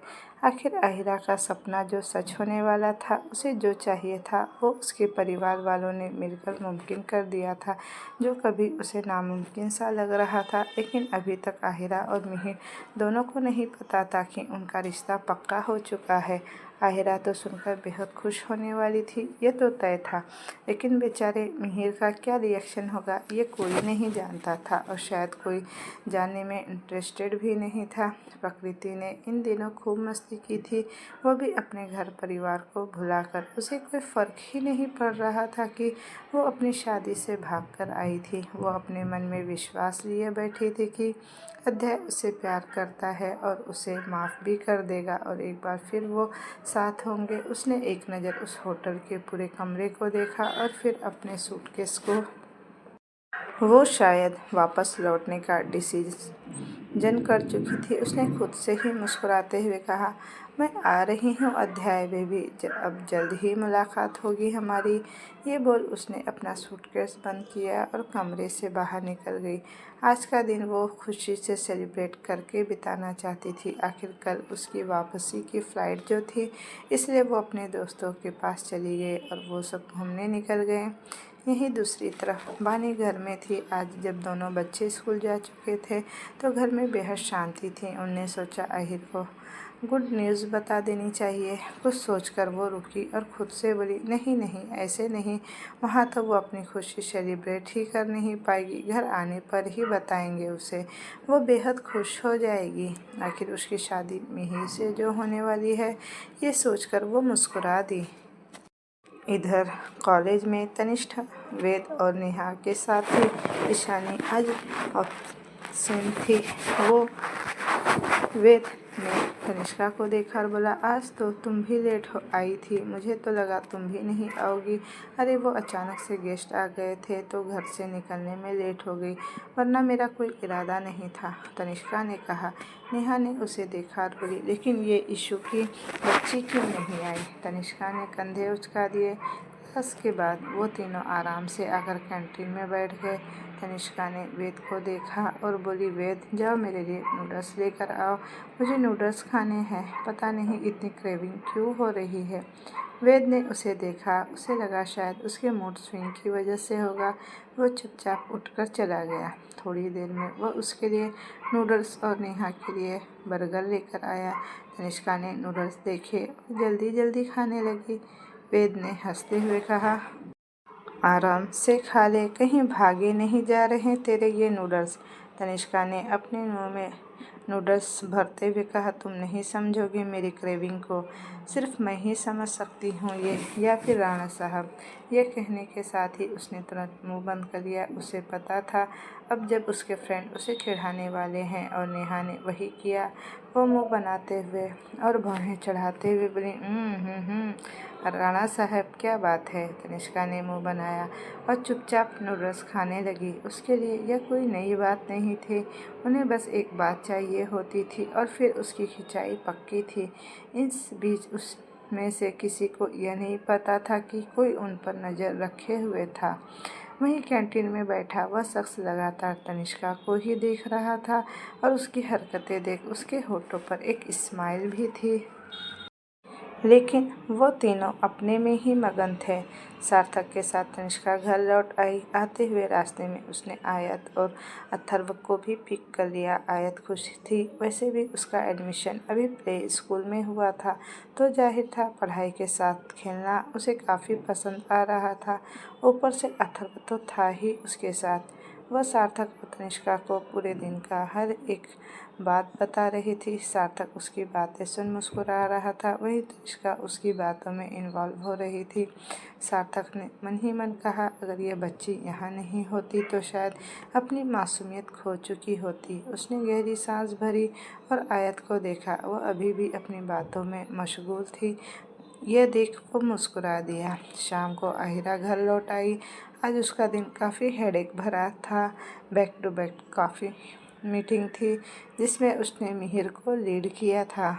आखिर आहिरा का सपना जो सच होने वाला था, उसे जो चाहिए था वो उसके परिवार वालों ने मिलकर मुमकिन कर दिया था, जो कभी उसे नामुमकिन सा लग रहा था। लेकिन अभी तक आहिरा और मिहिर दोनों को नहीं पता था कि उनका रिश्ता पक्का हो चुका है। आहिरा तो सुनकर बेहद खुश होने वाली थी, ये तो तय था, लेकिन बेचारे मिहिर का क्या रिएक्शन होगा ये कोई नहीं जानता था, और शायद कोई जानने में इंटरेस्टेड भी नहीं था। प्रकृति ने इन दिनों खूब मस्ती की थी, वो भी अपने घर परिवार को भुलाकर। उसे कोई फ़र्क ही नहीं पड़ रहा था कि वो अपनी शादी से भागकर आई थी। वो अपने मन में विश्वास लिए बैठी थी कि अध्याय उसे प्यार करता है और उसे माफ़ भी कर देगा, और एक बार फिर वो साथ होंगे। उसने एक नज़र उस होटल के पूरे कमरे को देखा और फिर अपने सूटकेस को। वो शायद वापस लौटने का डिसीजन कर चुकी थी। उसने खुद से ही मुस्कुराते हुए कहा, मैं आ रही हूँ अध्याय बेबी, अब जल्द ही मुलाकात होगी हमारी। ये बोल उसने अपना सूटकेस बंद किया और कमरे से बाहर निकल गई। आज का दिन वो खुशी से सेलिब्रेट करके बिताना चाहती थी। आखिर कल उसकी वापसी की फ़्लाइट जो थी, इसलिए वो अपने दोस्तों के पास चली गई और वो सब घूमने निकल गए। यहीं दूसरी तरफ बानी घर में थी। आज जब दोनों बच्चे स्कूल जा चुके थे तो घर में बेहद शांति थी। उनने सोचा आहिर को गुड न्यूज़ बता देनी चाहिए। कुछ सोचकर वो रुकी और खुद से बोली, नहीं नहीं, ऐसे नहीं, वहाँ तो वो अपनी खुशी सेलिब्रेट ही कर नहीं पाएगी, घर आने पर ही बताएंगे उसे, वो बेहद खुश हो जाएगी। आखिर उसकी शादी मिहिर से जो होने वाली है, ये सोचकर वो मुस्कुरा दी। इधर कॉलेज में तनिष्ठा, वेद और नेहा के साथ ही ईशानी आज ऑब्सेंट थी। वो वेद ने तनिष्का को देखा और बोला, आज तो तुम भी लेट हो आई थी, मुझे तो लगा तुम भी नहीं आओगी। अरे वो अचानक से गेस्ट आ गए थे तो घर से निकलने में लेट हो गई, वरना मेरा कोई इरादा नहीं था, तनिष्का ने कहा। नेहा ने उसे देखा और बोली, लेकिन ये इशू की बच्ची क्यों नहीं आई? तनिष्का ने कंधे उचका दिए। क्लास के बाद वो तीनों आराम से आकर कैंटीन में बैठ गए। तनिष्का ने वेद को देखा और बोली, वेद जाओ मेरे लिए नूडल्स लेकर आओ, मुझे नूडल्स खाने हैं, पता नहीं इतनी क्रेविंग क्यों हो रही है। वेद ने उसे देखा, उसे लगा शायद उसके मूड स्विंग की वजह से होगा। वो चुपचाप उठकर चला गया। थोड़ी देर में वह उसके लिए नूडल्स और नेहा के लिए बर्गर लेकर आया। तनिष्का ने नूडल्स देखे और जल्दी जल्दी खाने लगी। वेद ने हंसते हुए कहा, आराम से खा ले, कहीं भागे नहीं जा रहे तेरे ये नूडल्स। तनिष्का ने अपने मुंह में नूडल्स भरते हुए कहा, तुम नहीं समझोगे मेरी क्रेविंग को, सिर्फ मैं ही समझ सकती हूँ ये, या फिर राणा साहब। यह कहने के साथ ही उसने तुरंत मुंह बंद कर लिया। उसे पता था अब जब उसके फ्रेंड उसे चिढ़ाने वाले हैं, और नेहा ने वही किया। वो मुंह बनाते हुए और भौहें चढ़ाते हुए बोली, राणा साहब क्या बात है। तनिष्का ने मुंह बनाया और चुपचाप नूडल्स खाने लगी। उसके लिए यह कोई नई बात नहीं थी, उन्हें बस एक बात चाहिए होती थी और फिर उसकी खिंचाई पक्की थी। इस बीच उसमें से किसी को यह नहीं पता था कि कोई उन पर नज़र रखे हुए था। वहीं कैंटीन में बैठा वह शख्स लगातार तनिष्का को ही देख रहा था, और उसकी हरकतें देख उसके होठों पर एक स्माइल भी थी। लेकिन वो तीनों अपने में ही मगन थे। सार्थक के साथ तनिष्का घर लौट आई। आते हुए रास्ते में उसने आयत और अथर्व को भी पिक कर लिया। आयत खुश थी, वैसे भी उसका एडमिशन अभी प्ले स्कूल में हुआ था, तो जाहिर था पढ़ाई के साथ खेलना उसे काफ़ी पसंद आ रहा था। ऊपर से अथर्व तो था ही उसके साथ। वह सार्थक और तनिष्का को पूरे दिन का हर एक बात बता रही थी। सार्थक उसकी बातें सुन मुस्कुरा रहा था, वही तनिष्का उसकी बातों में इन्वॉल्व हो रही थी। सार्थक ने मन ही मन कहा, अगर ये बच्ची यहाँ नहीं होती तो शायद अपनी मासूमियत खो चुकी होती। उसने गहरी सांस भरी और आयत को देखा। वह अभी भी अपनी बातों में मशगूल थी। यह देख वो मुस्कुरा दिया। शाम को आहिरा घर लौट आई। आज उसका दिन काफ़ी हेडेक भरा था। बैक टू बैक काफ़ी मीटिंग थी जिसमें उसने मिहिर को लीड किया था।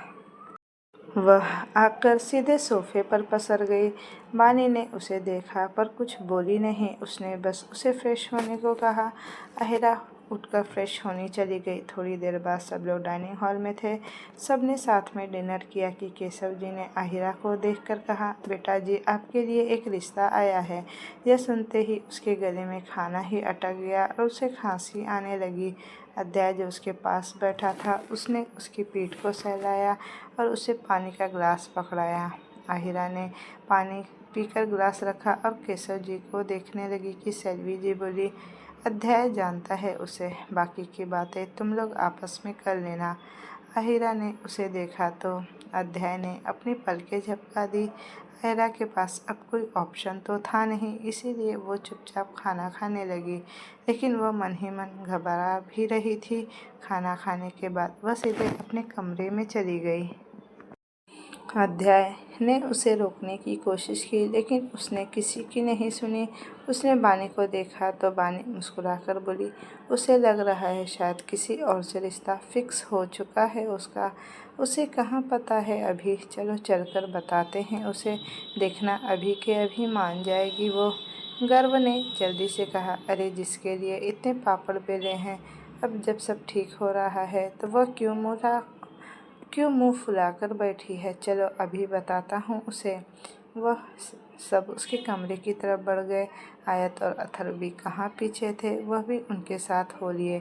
वह आकर सीधे सोफे पर पसर गई। बानी ने उसे देखा पर कुछ बोली नहीं। उसने बस उसे फ्रेश होने को कहा। आहिरा उठकर फ्रेश होने चली गई। थोड़ी देर बाद सब लोग डाइनिंग हॉल में थे। सबने साथ में डिनर किया कि केशव जी ने आहिरा को देखकर कहा, बेटा जी आपके लिए एक रिश्ता आया है। यह सुनते ही उसके गले में खाना ही अटक गया और उसे खांसी आने लगी। अध्याय जो उसके पास बैठा था उसने उसकी पीठ को सहलाया और उसे पानी का गिलास पकड़ाया। आहिरा ने पानी पीकर गिलास रखा और केशव जी को देखने लगी कि सेल्वी जी बोली, अध्याय जानता है उसे, बाकी की बातें तुम लोग आपस में कर लेना। आहिरा ने उसे देखा तो अध्याय ने अपनी पलकें झपका दी। आहिरा के पास अब कोई ऑप्शन तो था नहीं, इसीलिए वो चुपचाप खाना खाने लगी, लेकिन वह मन ही मन घबरा भी रही थी। खाना खाने के बाद वह सीधे अपने कमरे में चली गई। अध्याय ने उसे रोकने की कोशिश की, लेकिन उसने किसी की नहीं सुनी। उसने बानी को देखा तो बानी मुस्कुराकर बोली, उसे लग रहा है शायद किसी और से रिश्ता फिक्स हो चुका है उसका। उसे कहाँ पता है अभी, चलो चलकर बताते हैं उसे, देखना अभी के अभी मान जाएगी वो। गर्व ने जल्दी से कहा, अरे जिसके लिए इतने पापड़ बेले हैं, अब जब सब ठीक हो रहा है तो वह क्यों मुंह फुलाकर बैठी है। चलो अभी बताता हूँ उसे। वह सब उसके कमरे की तरफ बढ़ गए। आयत और अथर भी कहाँ पीछे थे, वह भी उनके साथ हो लिए।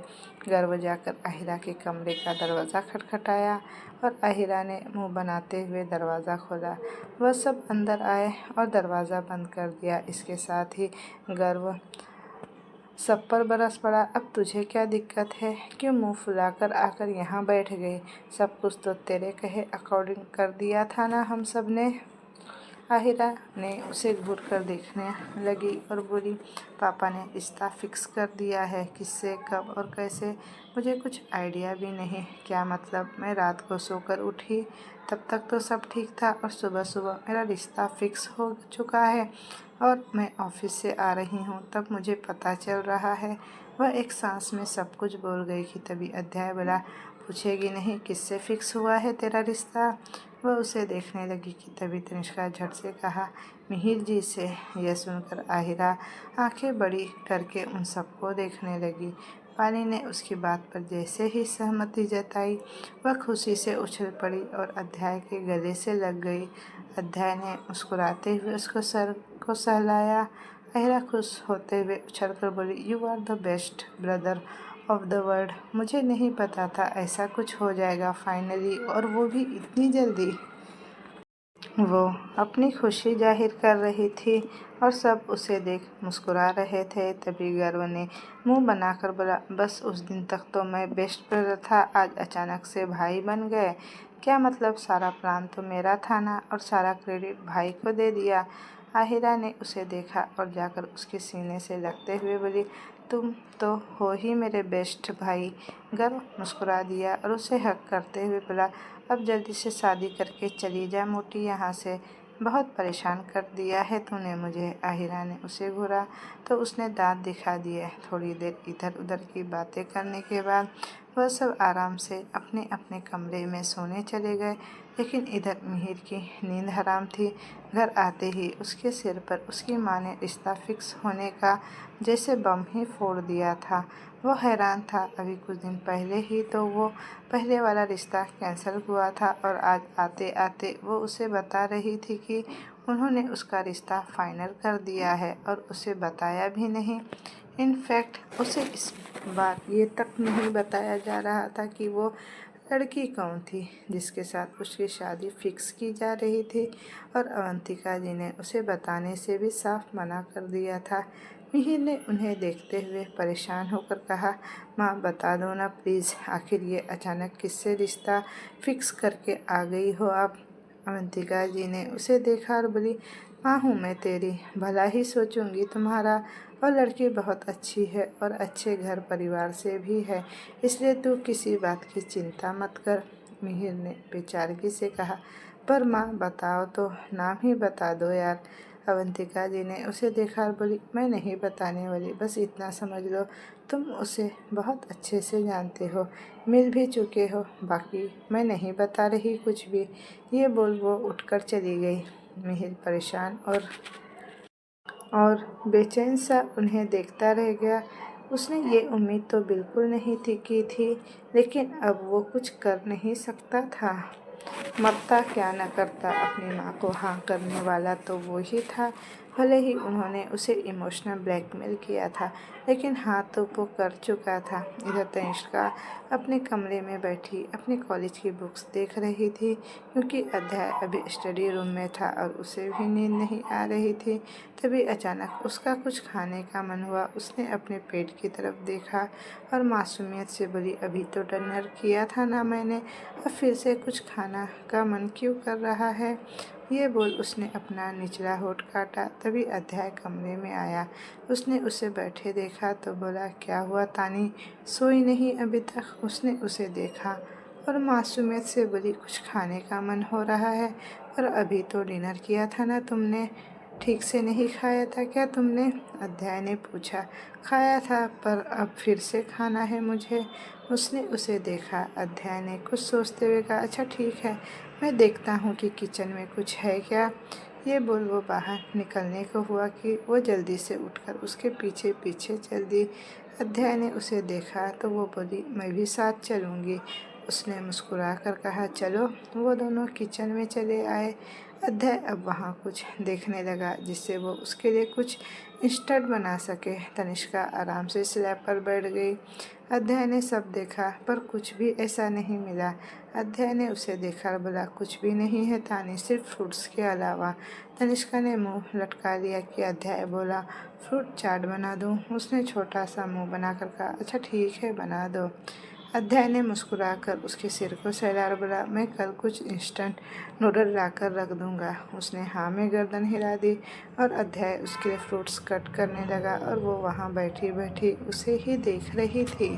गर्व जाकर आहिरा के कमरे का दरवाज़ा खटखटाया और आहिरा ने मुंह बनाते हुए दरवाज़ा खोला। वह सब अंदर आए और दरवाज़ा बंद कर दिया। इसके साथ ही गर्व सब पर बरस पड़ा। अब तुझे क्या दिक्कत है, क्यों मुंह फुलाकर आकर यहाँ बैठ गई? सब कुछ तो तेरे कहे अकॉर्डिंग कर दिया था ना हम सब ने। आहिरा ने उसे घूर कर देखने लगी और बोली, पापा ने रिश्ता फिक्स कर दिया है। किससे, कब और कैसे, मुझे कुछ आइडिया भी नहीं। क्या मतलब? मैं रात को सोकर उठी तब तक तो सब ठीक था और सुबह सुबह मेरा रिश्ता फिक्स हो चुका है और मैं ऑफिस से आ रही हूँ तब मुझे पता चल रहा है। वह एक सांस में सब कुछ बोल गई कि तभी अध्याय बोला, पूछेगी नहीं किससे फिक्स हुआ है तेरा रिश्ता? वह उसे देखने लगी कि तभी तनिष्का झट से कहा, मिहिर जी से। यह सुनकर आहिरा आंखें बड़ी करके उन सबको देखने लगी। पानी ने उसकी बात पर जैसे ही सहमति जताई, वह खुशी से उछल पड़ी और अध्याय के गले से लग गई। अध्याय ने मुस्कुराते हुए उसको सर को सहलाया। आहिरा खुश होते हुए उछलकर बोली, you are the best brother of the world. मुझे नहीं पता था ऐसा कुछ हो जाएगा फाइनली, और वो भी इतनी जल्दी। वो अपनी खुशी जाहिर कर रही थी और सब उसे देख मुस्कुरा रहे थे। तभी गर्व ने मुंह बनाकर बोला, बस उस दिन तक तो मैं बेस्ट ब्रदर था, आज अचानक से भाई बन गए। क्या मतलब? सारा प्लान तो मेरा था ना, और सारा क्रेडिट भाई को दे दिया। आहिरा ने उसे देखा और जाकर उसके सीने से लगते हुए बोली, तुम तो हो ही मेरे बेस्ट भाई। गर्व मुस्कुरा दिया और उसे हक करते हुए बोला, अब जल्दी से शादी करके चली जा मोटी यहाँ से, बहुत परेशान कर दिया है तूने मुझे। आहिरा ने उसे घूरा तो उसने दांत दिखा दिए। थोड़ी देर इधर उधर की बातें करने के बाद वह सब आराम से अपने अपने कमरे में सोने चले गए, लेकिन इधर मिहिर की नींद हराम थी। घर आते ही उसके सिर पर उसकी माँ ने रिश्ता फिक्स होने का जैसे बम ही फोड़ दिया था। वो हैरान था, अभी कुछ दिन पहले ही तो वो पहले वाला रिश्ता कैंसिल हुआ था और आज आते आते वो उसे बता रही थी कि उन्होंने उसका रिश्ता फाइनल कर दिया है और उसे बताया भी नहीं। इनफैक्ट उसे इस बार ये तक नहीं बताया जा रहा था कि वो लड़की कौन थी जिसके साथ उसकी शादी फिक्स की जा रही थी, और अवंतिका जी ने उसे बताने से भी साफ मना कर दिया था। मिहिर ने उन्हें देखते हुए परेशान होकर कहा, माँ बता दो ना प्लीज़, आखिर ये अचानक किससे रिश्ता फिक्स करके आ गई हो आप। अवंतिका जी ने उसे देखा और बोली, माँ हूँ मैं तेरी, भला ही सोचूंगी तुम्हारा, और लड़की बहुत अच्छी है और अच्छे घर परिवार से भी है, इसलिए तू किसी बात की चिंता मत कर। मिहिर ने बेचारगी से कहा, पर माँ बताओ तो, नाम ही बता दो यार। अवंतिका जी ने उसे देखा और बोली, मैं नहीं बताने वाली, बस इतना समझ लो तुम उसे बहुत अच्छे से जानते हो, मिल भी चुके हो, बाकी मैं नहीं बता रही कुछ भी। ये बोल वो उठकर चली गई। मिहिर परेशान और बेचैन सा उन्हें देखता रह गया। उसने ये उम्मीद तो बिल्कुल नहीं की थी, लेकिन अब वो कुछ कर नहीं सकता था। मरता क्या न करता, अपनी माँ को हाँ करने वाला तो वो ही था। भले ही उन्होंने उसे इमोशनल ब्लैकमेल किया था, लेकिन हाँ तो वो कर चुका था। इधर तनिष्का अपने कमरे में बैठी अपने कॉलेज की बुक्स देख रही थी, क्योंकि अध्याय अभी स्टडी रूम में था और उसे भी नींद नहीं आ रही थी। तभी अचानक उसका कुछ खाने का मन हुआ। उसने अपने पेट की तरफ देखा और मासूमियत से बोली, अभी तो डिनर किया था ना मैंने, अब फिर से कुछ खाना का मन क्यों कर रहा है। ये बोल उसने अपना निचला होठ काटा। तभी अध्याय कमरे में आया। उसने उसे बैठे देखा तो बोला, क्या हुआ तानी, सोई नहीं अभी तक। उसने उसे देखा और मासूमियत से बोली, कुछ खाने का मन हो रहा है, पर अभी तो डिनर किया था ना तुमने, ठीक से नहीं खाया था क्या तुमने। अध्याय ने पूछा। खाया था, पर अब फिर से खाना है मुझे। उसने उसे देखा। अध्याय ने कुछ सोचते हुए कहा, अच्छा ठीक है, मैं देखता हूँ कि किचन में कुछ है क्या। ये बोल वो बाहर निकलने को हुआ कि वो जल्दी से उठकर उसके पीछे पीछे चल दी। अध्याय ने उसे देखा तो वो बोली, मैं भी साथ चलूँगी। उसने मुस्कुरा कर कहा, चलो। वो दोनों किचन में चले आए। अध्याय अब वहाँ कुछ देखने लगा जिससे वो उसके लिए कुछ इंस्टेंट बना सके। तनिष्का आराम से स्लैब पर बैठ गई। अध्याय ने सब देखा, पर कुछ भी ऐसा नहीं मिला। अध्याय ने उसे देखा और बोला, कुछ भी नहीं है तानी, सिर्फ फ्रूट्स के अलावा। तनिष्का ने मुंह लटका लिया कि अध्याय बोला, फ्रूट चाट बना दूँ। उसने छोटा सा मुंह बनाकर कहा, अच्छा ठीक है, बना दो। अध्याय ने मुस्कुराकर उसके सिर को सहला बोला, मैं कल कुछ इंस्टेंट नूडल लाकर रख दूंगा। उसने हाँ में गर्दन हिला दी और अध्याय उसके लिए फ्रूट्स कट करने लगा और वो वहाँ बैठी बैठी उसे ही देख रही थी।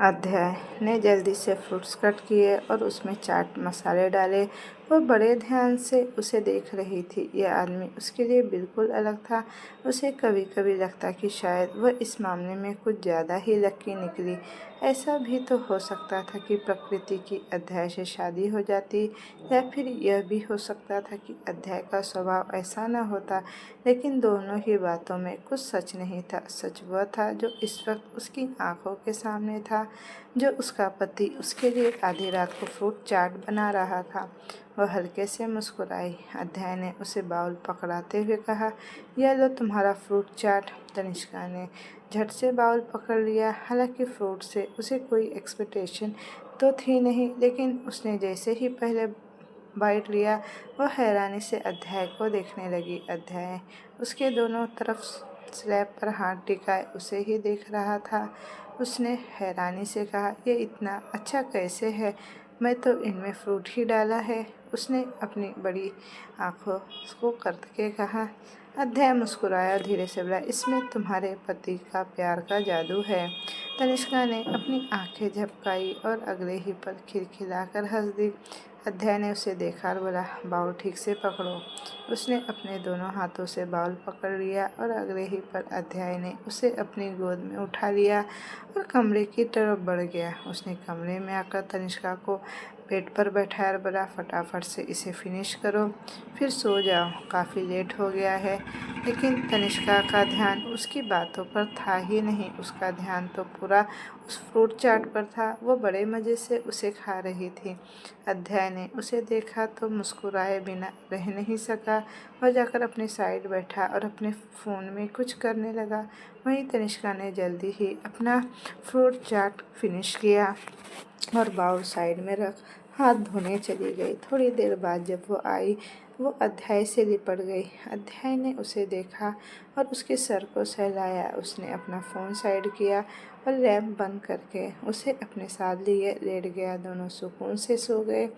अध्याय ने जल्दी से फ्रूट्स कट किए और उसमें चाट मसाले डाले। वो बड़े ध्यान से उसे देख रही थी। यह आदमी उसके लिए बिल्कुल अलग था। उसे कभी कभी लगता कि शायद वह इस मामले में कुछ ज़्यादा ही लकी निकली। ऐसा भी तो हो सकता था कि प्रकृति की अध्याय से शादी हो जाती, या फिर यह भी हो सकता था कि अध्याय का स्वभाव ऐसा न होता। लेकिन दोनों ही बातों में कुछ सच नहीं था। सच वह था जो इस वक्त उसकी आंखों के सामने था, जो उसका पति उसके लिए आधी रात को फ्रूट चाट बना रहा था। वह हल्के से मुस्कुराई। अध्याय ने उसे बाउल पकड़ाते हुए कहा, यह लो तुम्हारा फ्रूट चाट। तनिष्का ने झट से बाउल पकड़ लिया। हालांकि फ्रूट से उसे कोई एक्सपेक्टेशन तो थी नहीं, लेकिन उसने जैसे ही पहले बाइट लिया, वह हैरानी से अध्याय को देखने लगी। अध्याय उसके दोनों तरफ स्लैब पर हाथ टिकाए उसे ही देख रहा था। उसने हैरानी से कहा, ये इतना अच्छा कैसे है, मैं तो इनमें फ्रूट ही डाला है। उसने अपनी बड़ी आंखों को करके कहा। अध्याय मुस्कुराया, धीरे से बोला, इसमें तुम्हारे पति का प्यार का जादू है। तनिष्का ने अपनी आंखें झपकाई और अगले ही पल खिलखिलाकर हंस दी। अध्याय ने उसे देखा और बोला, बाउल ठीक से पकड़ो। उसने अपने दोनों हाथों से बाउल पकड़ लिया और अगले ही पल अध्याय ने उसे अपनी गोद में उठा लिया और कमरे की तरफ बढ़ गया। उसने कमरे में आकर तनिष्का को बेड पर बैठाया और बोला, फटाफट से इसे फिनिश करो, फिर सो जाओ, काफ़ी लेट हो गया है। लेकिन तनिष्का का ध्यान उसकी बातों पर था ही नहीं। उसका ध्यान तो पूरा उस फ्रूट चाट पर था। वो बड़े मज़े से उसे खा रही थी। अध्याय ने उसे देखा तो मुस्कुराए बिना रह नहीं सका। वह जाकर अपनी साइड बैठा और अपने फ़ोन में कुछ करने लगा। वहीं तनिष्का ने जल्दी ही अपना फ्रूट चाट फिनिश किया और बाउल साइड में रख हाथ धोने चली गई। थोड़ी देर बाद जब वो आई, वो अध्याय से लिपट गई। अध्याय ने उसे देखा और उसके सर को सहलाया। उसने अपना फ़ोन साइड किया और लैंप बंद करके उसे अपने साथ लिए लेट गया। दोनों सुकून से सो गए।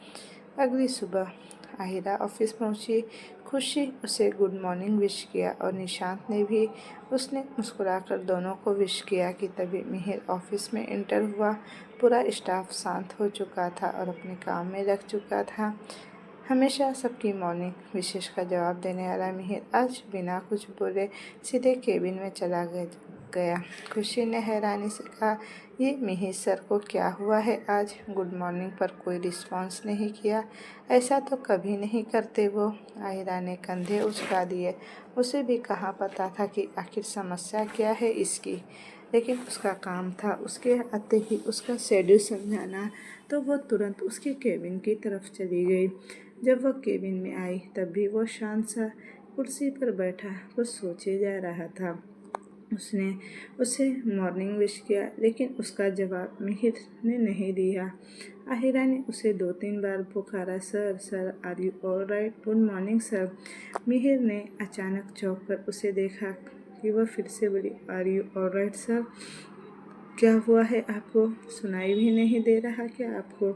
अगली सुबह आहिरा ऑफिस पहुंची। खुशी उसे गुड मॉर्निंग विश किया और निशांत ने भी। उसने मुस्कुराकर दोनों को विश किया कि तभी मिहिर ऑफिस में एंटर हुआ। पूरा स्टाफ शांत हो चुका था और अपने काम में लग चुका था। हमेशा सबकी मॉर्निंग विशेष का जवाब देने वाला मिहिर आज बिना कुछ बोले सीधे केबिन में चला गया। खुशी ने हैरानी से कहा, ये मिहिर सर को क्या हुआ है आज? गुड मॉर्निंग पर कोई रिस्पॉन्स नहीं किया। ऐसा तो कभी नहीं करते वो। आहिरा ने कंधे उचका दिए। उसे भी कहाँ पता था कि आखिर समस्या क्या है इसकी। लेकिन उसका काम था। उसके आते ही उसका शेड्यूल समझाना, तो वो तुरंत उसके केबिन की तरफ चली गई। जब वह केबिन में आई तब भी वो शांत सा कुर्सी पर बैठा कुछ सोचे जा रहा था। उसने उसे मॉर्निंग विश किया लेकिन उसका जवाब मिहिर ने नहीं दिया। आहिरा ने उसे 2-3 बार पुकारा, sir sir are you alright? Good morning sir. Mihir ने अचानक चौंक कर उसे देखा कि वह फिर से बोली, आर यू ऑलराइट सर? क्या हुआ है आपको? सुनाई भी नहीं दे रहा क्या आपको?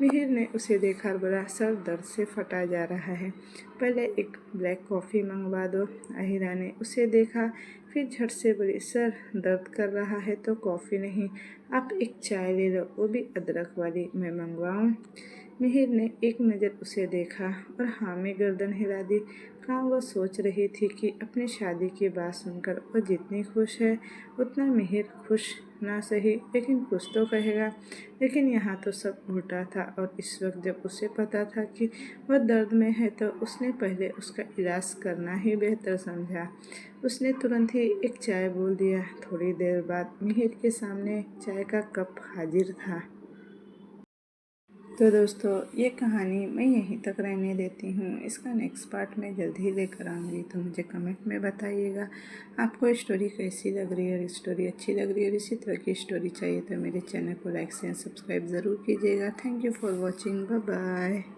मिहिर ने उसे देखा और बोला, सर दर्द से फटा जा रहा है, पहले एक ब्लैक कॉफ़ी मंगवा दो। आहिरा ने उसे देखा फिर झट से बोली, सर दर्द कर रहा है तो कॉफ़ी नहीं, आप एक चाय ले लो, वो भी अदरक वाली, मैं मंगवाऊँ? मिहिर ने एक नज़र उसे देखा और हाँ में गर्दन हिला दी। कहाँ वो सोच रही थी कि अपनी शादी की बात सुनकर वो जितनी खुश है उतना मिहिर खुश ना सही लेकिन कुछ तो कहेगा। लेकिन यहाँ तो सब उल्टा था और इस वक्त जब उसे पता था कि वह दर्द में है तो उसने पहले उसका इलाज करना ही बेहतर समझा। उसने तुरंत ही एक चाय बोल दिया। थोड़ी देर बाद मिहिर के सामने चाय का कप हाजिर था। तो दोस्तों, ये कहानी मैं यहीं तक रहने देती हूँ। इसका नेक्स्ट पार्ट मैं जल्द ही लेकर आऊँगी, तो मुझे कमेंट में बताइएगा आपको स्टोरी कैसी लग रही है। और स्टोरी अच्छी लग रही है और इसी तरह की स्टोरी चाहिए तो मेरे चैनल को लाइक शेयर सब्सक्राइब ज़रूर कीजिएगा। Thank you for watching. Bye bye.